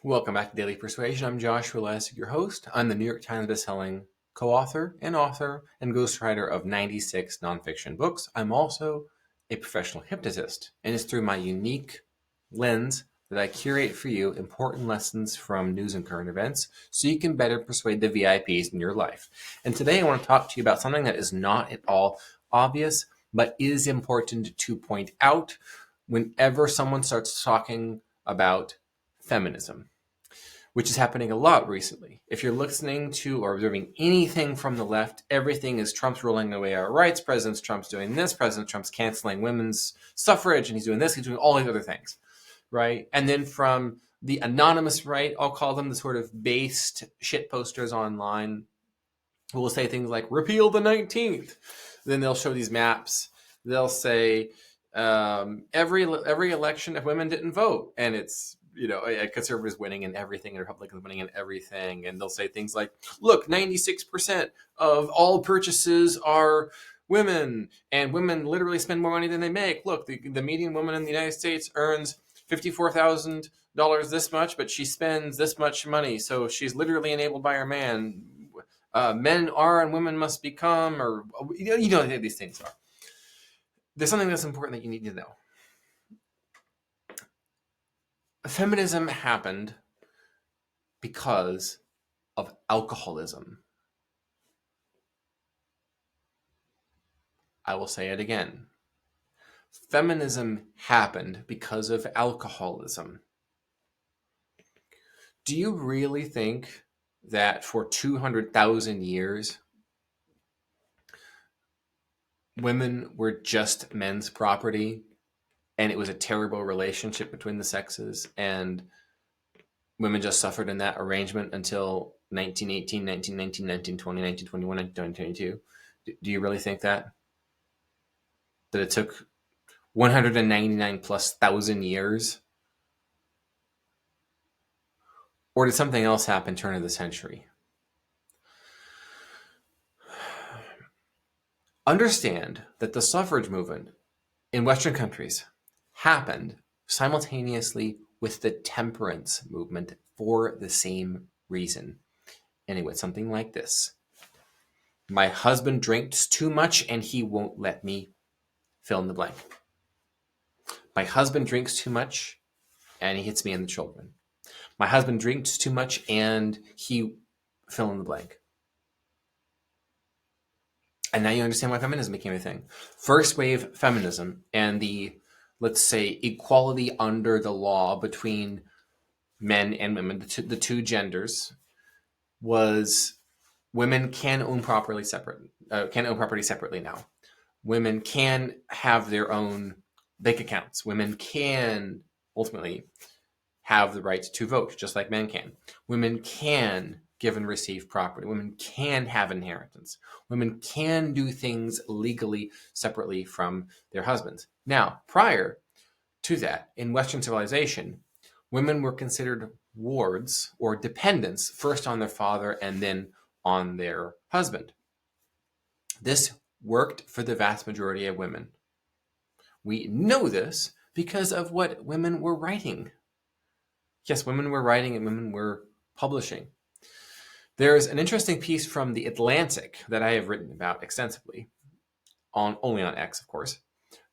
Welcome back to Daily Persuasion. I'm Joshua Lisec, your host. I'm the New York Times bestselling co-author and author and ghostwriter of 96 nonfiction books. I'm also a professional hypnotist, and it's through my unique lens that I curate for you important lessons from news and current events so you can better persuade the VIPs in your life. And today I want to talk to you about something that is not at all obvious, but is important to point out whenever someone starts talking about feminism, which is happening a lot recently. If you're listening to or observing anything from the left, everything is Trump's rolling away our rights, President Trump's doing this, President Trump's canceling women's suffrage, and he's doing this, he's doing all these other things, right? And then from the anonymous right, I'll call them the sort of based shit posters online, who will say things like, repeal the 19th. Then they'll show these maps. They'll say, every election if women didn't vote, and it's conservatives winning in everything and Republicans winning in everything, and they'll say things like, look, 96% of all purchases are women, and women literally spend more money than they make. Look, the median woman in the United States earns $54,000 this much, but she spends this much money, so she's literally enabled by her man. Men are and women must become, or you know what these things are. There's something that's important that you need to know. Feminism happened because of alcoholism. I will say it again. Feminism happened because of alcoholism. Do you really think that for 200,000 years, women were just men's property, and it was a terrible relationship between the sexes, and women just suffered in that arrangement until 1918, 1919, 1920, 1921, 1922? Do you really think that? That it took 199 plus thousand years? Or did something else happen turn of the century? Understand that the suffrage movement in Western countries happened simultaneously with the temperance movement for the same reason. And it went something like this. My husband drinks too much and he won't let me fill in the blank. My husband drinks too much and he hits me in the children. My husband drinks too much and he fill in the blank. And now you understand why feminism became a thing. First wave feminism and the, let's say, equality under the law between men and women, the two genders, was women can own property separately now. Women can have their own bank accounts. Women can ultimately have the right to vote, just like men can. Women can give and receive property. Women can have inheritance. Women can do things legally separately from their husbands. Now, prior to that, in Western civilization, women were considered wards or dependents, first on their father and then on their husband. This worked for the vast majority of women. We know this because of what women were writing. Yes, women were writing and women were publishing. There's an interesting piece from The Atlantic that I have written about extensively, only on X, of course,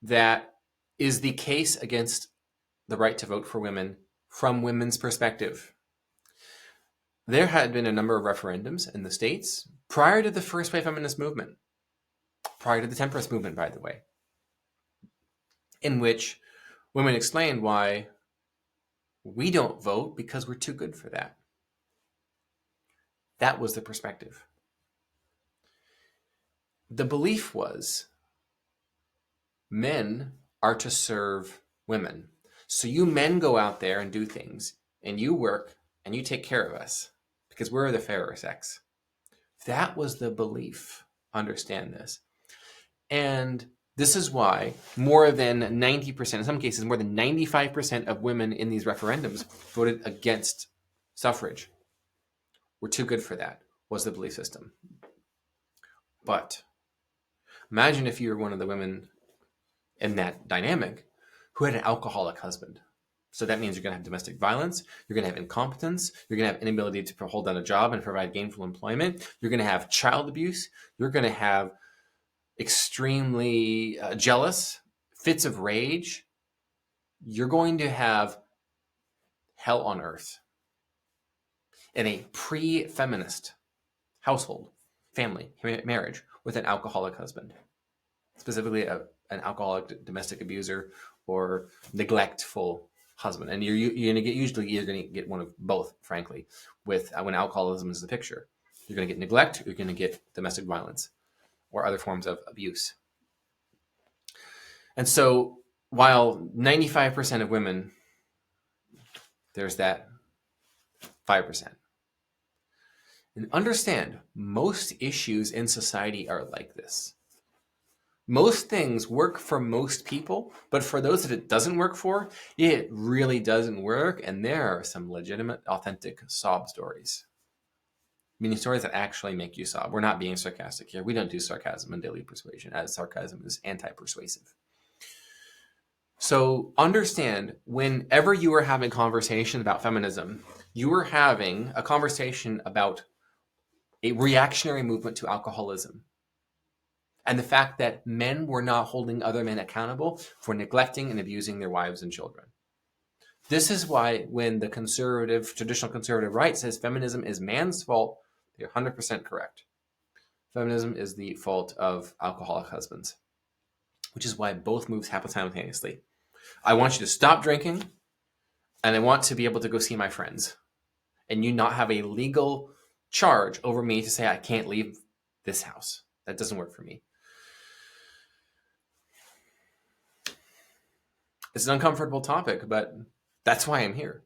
that is the case against the right to vote for women from women's perspective. There had been a number of referendums in the States prior to the first wave feminist movement, prior to the temperance movement, by the way, in which women explained why we don't vote because we're too good for that. That was the perspective. The belief was men are to serve women. So you men go out there and do things, and you work, and you take care of us because we're the fairer sex. That was the belief. Understand this. And this is why more than 90%, in some cases more than 95% of women in these referendums voted against suffrage. We're too good for that, was the belief system. But imagine if you were one of the women in that dynamic who had an alcoholic husband. So that means you're going to have domestic violence, you're going to have incompetence, you're going to have inability to hold down a job and provide gainful employment, you're going to have child abuse, you're going to have extremely jealous, fits of rage. You're going to have hell on earth in a pre-feminist household, family, marriage with an alcoholic husband, specifically an alcoholic domestic abuser or neglectful husband. And you're going to get, usually you're going to get one of both, frankly, with when alcoholism is the picture. You're going to get neglect, you're going to get domestic violence or other forms of abuse. And so while 95% of women, there's that 5%. And understand, most issues in society are like this. Most things work for most people, but for those that it doesn't work for, it really doesn't work. And there are some legitimate, authentic sob stories. Meaning stories that actually make you sob. We're not being sarcastic here. We don't do sarcasm in Daily Persuasion, as sarcasm is anti-persuasive. So understand, whenever you are having conversation about feminism, you are having a conversation about a reactionary movement to alcoholism and the fact that men were not holding other men accountable for neglecting and abusing their wives and children. This is why when the traditional conservative right says feminism is man's fault, they're 100% correct. Feminism is the fault of alcoholic husbands, which is why both moves happen simultaneously. I want you to stop drinking, and I want to be able to go see my friends, and you not have a legal charge over me to say I can't leave this house. That doesn't work for me. It's an uncomfortable topic, but that's why I'm here.